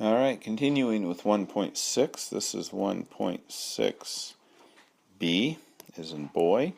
All right, continuing with 1.6, this is 1.6b, as in boy,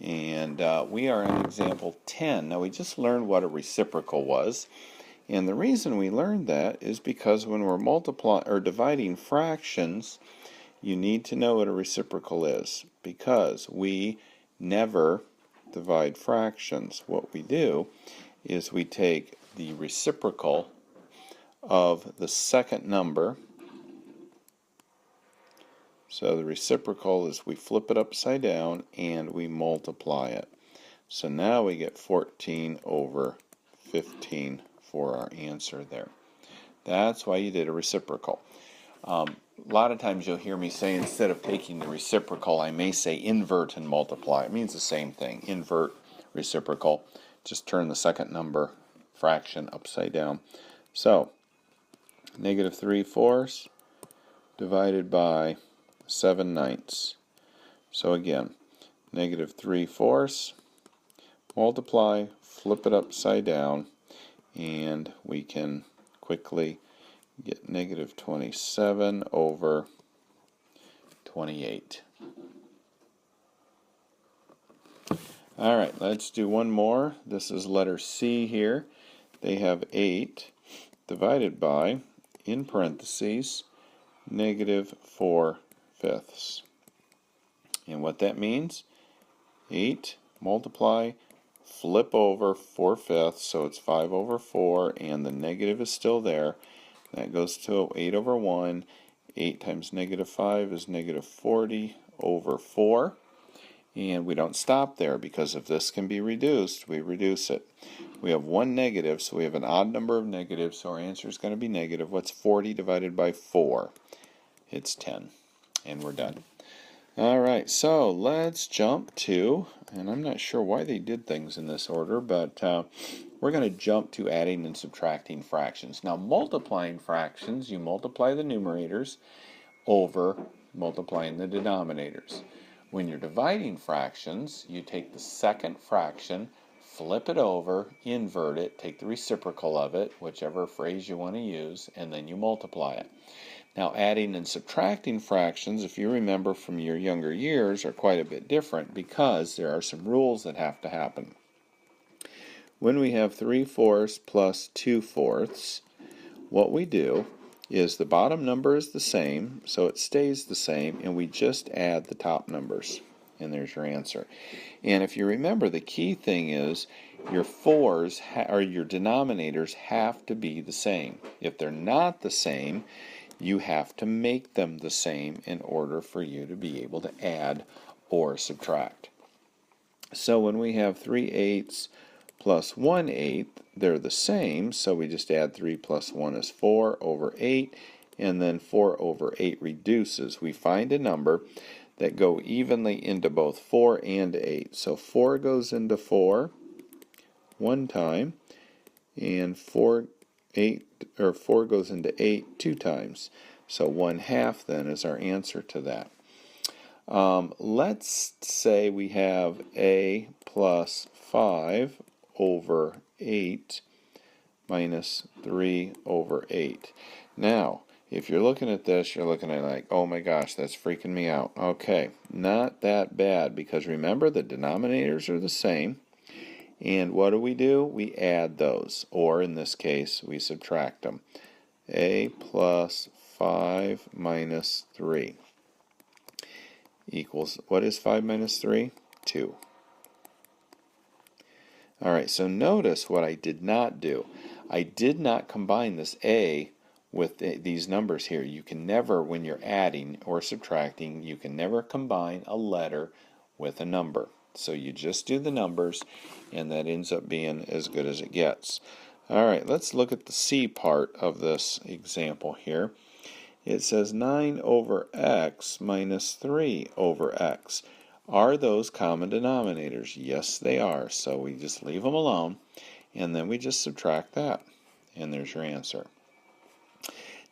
and we are in example 10. Now, we just learned what a reciprocal was, and the reason we learned that is because when we're multiplying or dividing fractions, you need to know what a reciprocal is, because we never divide fractions. What we do is we take the reciprocal of the second number. So the reciprocal is we flip it upside down and we multiply it. So now we get 14 over 15 for our answer there. That's why you did a reciprocal. A lot of times you'll hear me say, instead of taking the reciprocal, I may say invert and multiply. It means the same thing. Invert, reciprocal. Just turn the second number fraction upside down. So negative 3/4 divided by 7/9. So again, negative 3/4, multiply, flip it upside down, and we can quickly get negative 27 over 28. All right, let's do one more. This is letter C here. They have 8 divided by, in parentheses, negative 4/5. And what that means, 8 multiply, flip over 4/5, so it's 5 over 4, and the negative is still there. That goes to 8 over 1. 8 times negative 5 is negative 40 over 4. And we don't stop there, because if this can be reduced, we reduce it. We have one negative, so we have an odd number of negatives, so our answer is going to be negative. What's 40 divided by 4? It's 10. And we're done. All right, so let's jump to, and I'm not sure why they did things in this order, but we're going to jump to adding and subtracting fractions. Now, multiplying fractions, you multiply the numerators over multiplying the denominators. When you're dividing fractions, you take the second fraction, flip it over, invert it, take the reciprocal of it, whichever phrase you want to use, and then you multiply it. Now, adding and subtracting fractions, if you remember from your younger years, are quite a bit different, because there are some rules that have to happen. When we have 3/4 plus 2/4, what we do is the bottom number is the same, so it stays the same, and we just add the top numbers. And there's your answer. And if you remember, the key thing is your fours or your denominators have to be the same. If they're not the same, you have to make them the same in order for you to be able to add or subtract. So when we have 3/8 plus 1/8, they're the same, so we just add 3 plus 1 is 4 over 8, and then 4 over 8 reduces. We find a number that go evenly into both 4 and 8. So 4 goes into 4 one time, and 4 goes into 8 two times. So 1/2 then is our answer to that. Let's say we have a plus 5 over 8 minus 3 over 8. Now, if you're looking at this, you're looking at like, oh my gosh, that's freaking me out. Okay, not that bad, because remember, the denominators are the same. And what do? We add those, or in this case, we subtract them. A plus 5 minus 3 equals, what is 5 minus 3? 2. All right, so notice what I did not do. I did not combine this A with these numbers here. You can never, when you're adding or subtracting, you can never combine a letter with a number. So you just do the numbers, and that ends up being as good as it gets. All right, let's look at the C part of this example here. It says 9 over x minus 3 over x. Are those common denominators? Yes, they are. So we just leave them alone, and then we just subtract that. And there's your answer.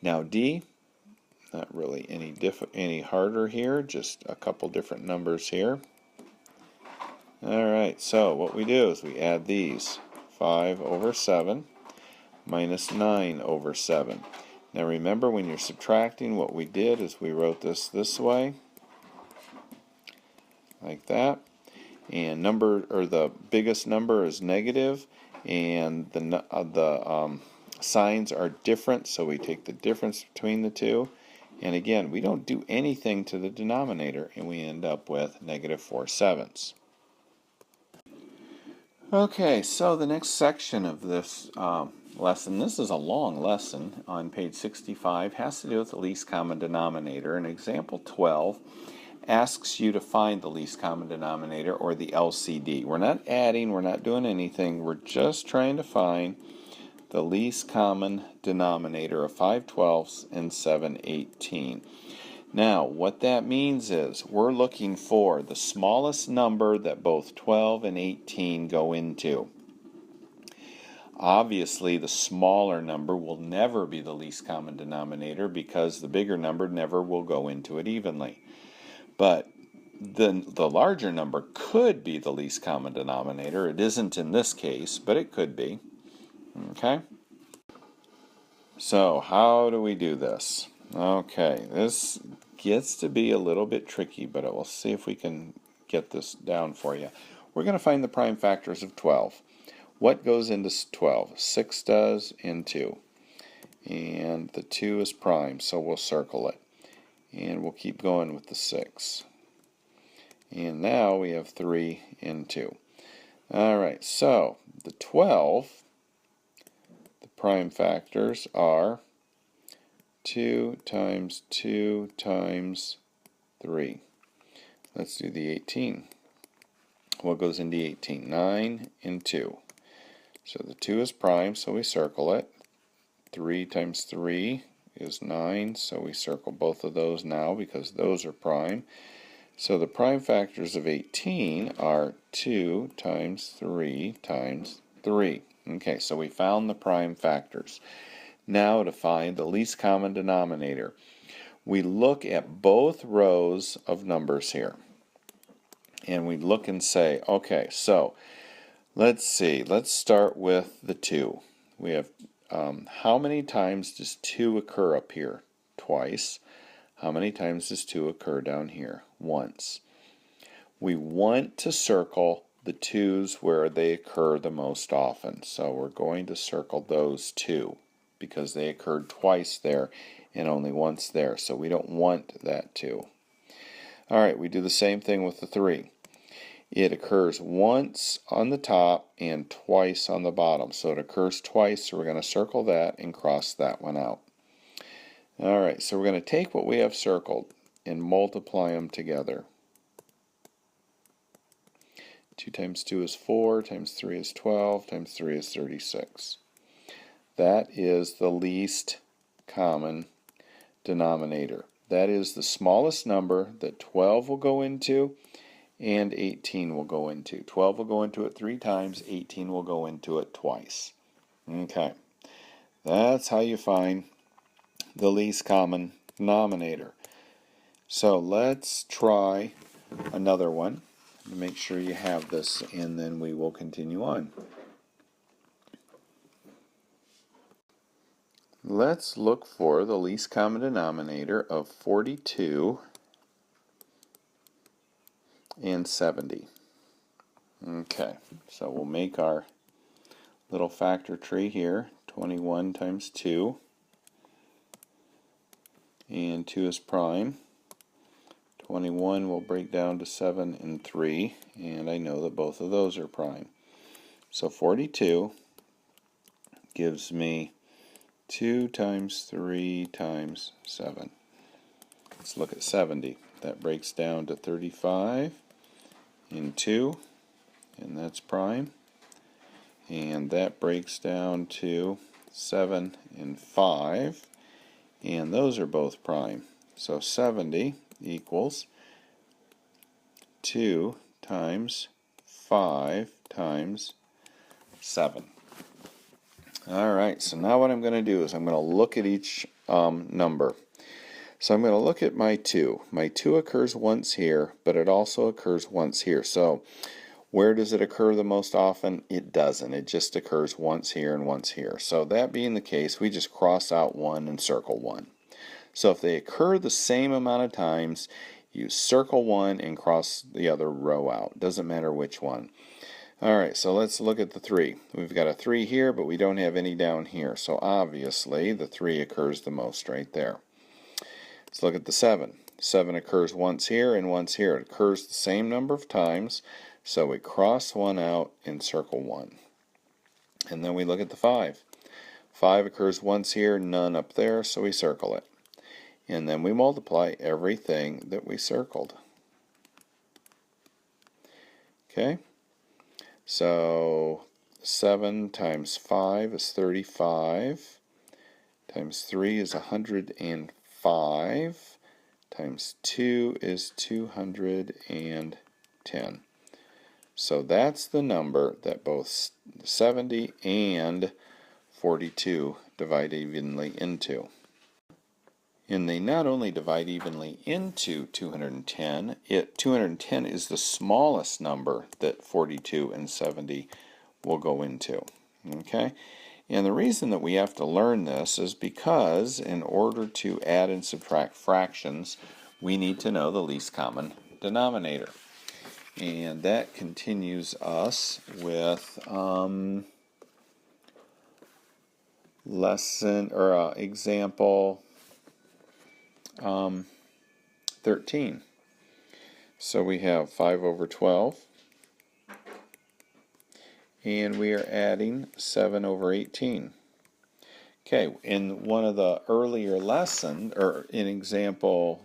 Now D, not really any harder here, just a couple different numbers here. All right, so what we do is we add these. 5 over 7 minus 9 over 7. Now remember, when you're subtracting, what we did is we wrote this way, like that. And the biggest number is negative, and the signs are different, so we take the difference between the two. And again, we don't do anything to the denominator, and we end up with negative 4/7. Okay, so the next section of this lesson, this is a long lesson on page 65, has to do with the least common denominator. And example 12 asks you to find the least common denominator, or the LCD. We're not adding, we're not doing anything, we're just trying to find the least common denominator of 5/12 and 7/18. Now, what that means is we're looking for the smallest number that both 12 and 18 go into. Obviously, the smaller number will never be the least common denominator because the bigger number never will go into it evenly. But the larger number could be the least common denominator. It isn't in this case, but it could be. Okay? So, how do we do this? Okay, this gets to be a little bit tricky, but we'll see if we can get this down for you. We're going to find the prime factors of 12. What goes into 12? 6 does, and 2. And the 2 is prime, so we'll circle it. And we'll keep going with the 6. And now we have 3 and 2. Alright, so the 12, the prime factors are 2 times 2 times 3. Let's do the 18. What goes into 18? 9 and 2. So the 2 is prime, so we circle it. 3 times 3 is 9, so we circle both of those now because those are prime. So the prime factors of 18 are 2 times 3 times 3. Okay, so we found the prime factors. Now to find the least common denominator, we look at both rows of numbers here. And we look and say, okay, so let's see. Let's start with the 2. We have, how many times does 2 occur up here? Twice. How many times does 2 occur down here? Once. We want to circle the 2's where they occur the most often. So we're going to circle those 2. Because they occurred twice there and only once there. So we don't want that 2. Alright, we do the same thing with the 3. It occurs once on the top and twice on the bottom. So it occurs twice, so we're going to circle that and cross that one out. Alright, so we're going to take what we have circled and multiply them together. 2 times 2 is 4, times 3 is 12, times 3 is 36. That is the least common denominator. That is the smallest number that 12 will go into and 18 will go into. 12 will go into it 3 times, 18 will go into it twice. Okay, that's how you find the least common denominator. So let's try another one to make sure you have this, and then we will continue on. Let's look for the least common denominator of 42 and 70. Okay, so we'll make our little factor tree here. 21 times 2. And 2 is prime. 21 will break down to 7 and 3. And I know that both of those are prime. So 42 gives me 2 times 3 times 7. Let's look at 70. That breaks down to 35 and 2, and that's prime. And that breaks down to 7 and 5, and those are both prime. So 70 equals 2 times 5 times 7. Alright, so now what I'm going to do is I'm going to look at each number. So I'm going to look at my 2. My 2 occurs once here, but it also occurs once here. So Where does it occur the most often? It doesn't. It just occurs once here and once here. So that being the case, we just cross out 1 and circle 1. So if they occur the same amount of times, you circle 1 and cross the other row out. Doesn't matter which one. Alright, so let's look at the 3. We've got a 3 here, but we don't have any down here. So obviously the 3 occurs the most right there. Let's look at the 7. 7 occurs once here and once here. It occurs the same number of times, so we cross 1 out and circle 1. And then we look at the 5. 5 occurs once here, none up there, so we circle it. And then we multiply everything that we circled. Okay? So 7 times 5 is 35, times 3 is 105, times 2 is 210. So that's the number that both 70 and 42 divide evenly into. And they not only divide evenly into 210, 210 is the smallest number that 42 and 70 will go into. Okay? And the reason that we have to learn this is because in order to add and subtract fractions, we need to know the least common denominator. And that continues us with example 13. So we have 5 over 12, and we are adding 7 over 18. Okay, in one of the earlier lessons, or in example,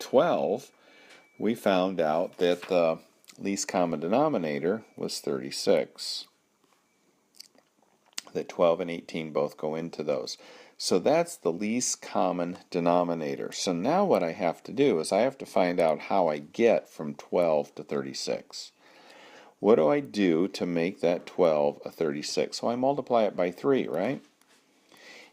12, we found out that the least common denominator was 36. That 12 and 18 both go into those. So that's the least common denominator. So now what I have to do is I have to find out how I get from 12 to 36. What do I do to make that 12 a 36? So I multiply it by 3, right?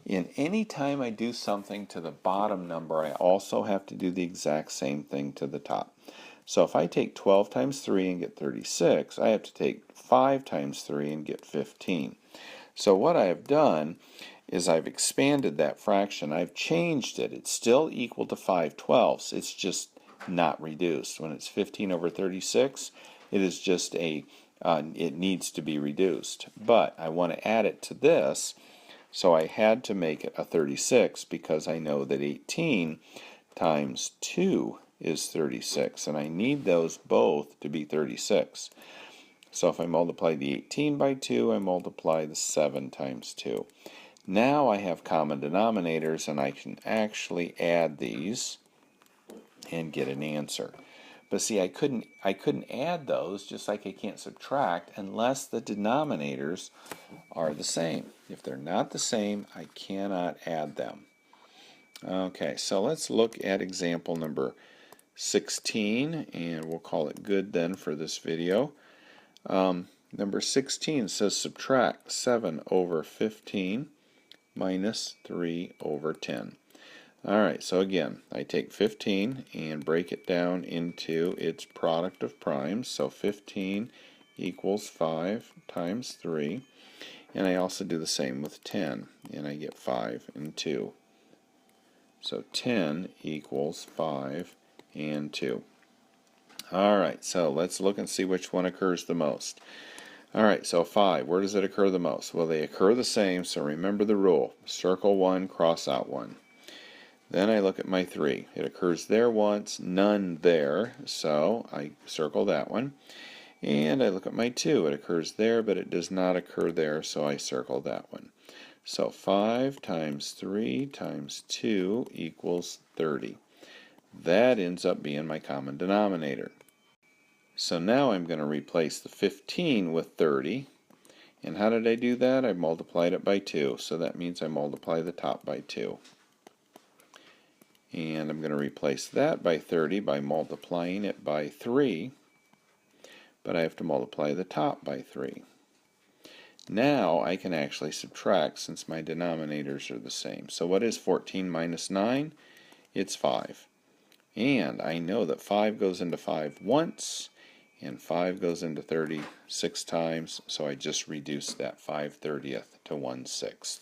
And any time I do something to the bottom number, I also have to do the exact same thing to the top. So if I take 12 times 3 and get 36, I have to take 5 times 3 and get 15. So what I have done is I've expanded that fraction. I've changed it. It's still equal to 5/12. It's just not reduced. When it's 15 over 36, it is just it needs to be reduced. But I want to add it to this, so I had to make it a 36 because I know that 18 times 2 is 36, and I need those both to be 36. So if I multiply the 18 by 2, I multiply the 7 times 2. Now I have common denominators, and I can actually add these and get an answer. But see, I couldn't add those, just like I can't subtract, unless the denominators are the same. If they're not the same, I cannot add them. Okay, so let's look at example number 16, and we'll call it good then for this video. Number 16 says subtract 7 over 15 minus 3 over 10. Alright, so again, I take 15 and break it down into its product of primes. So 15 equals 5 times 3. And I also do the same with 10, and I get 5 and 2. So 10 equals 5 and 2. Alright, so let's look and see which one occurs the most. Alright, so 5, where does it occur the most? Well, they occur the same, so remember the rule. Circle 1, cross out 1. Then I look at my 3. It occurs there once, none there, so I circle that one. And I look at my 2. It occurs there, but it does not occur there, so I circle that one. So 5 times 3 times 2 equals 30. That ends up being my common denominator. So now I'm going to replace the 15 with 30. And how did I do that? I multiplied it by 2. So that means I multiply the top by 2. And I'm going to replace that by 30 by multiplying it by 3. But I have to multiply the top by 3. Now I can actually subtract since my denominators are the same. So what is 14 minus 9? It's 5. And I know that 5 goes into 5 once, and 5 goes into 30 6 times, so I just reduced that 5/30 to 1/6.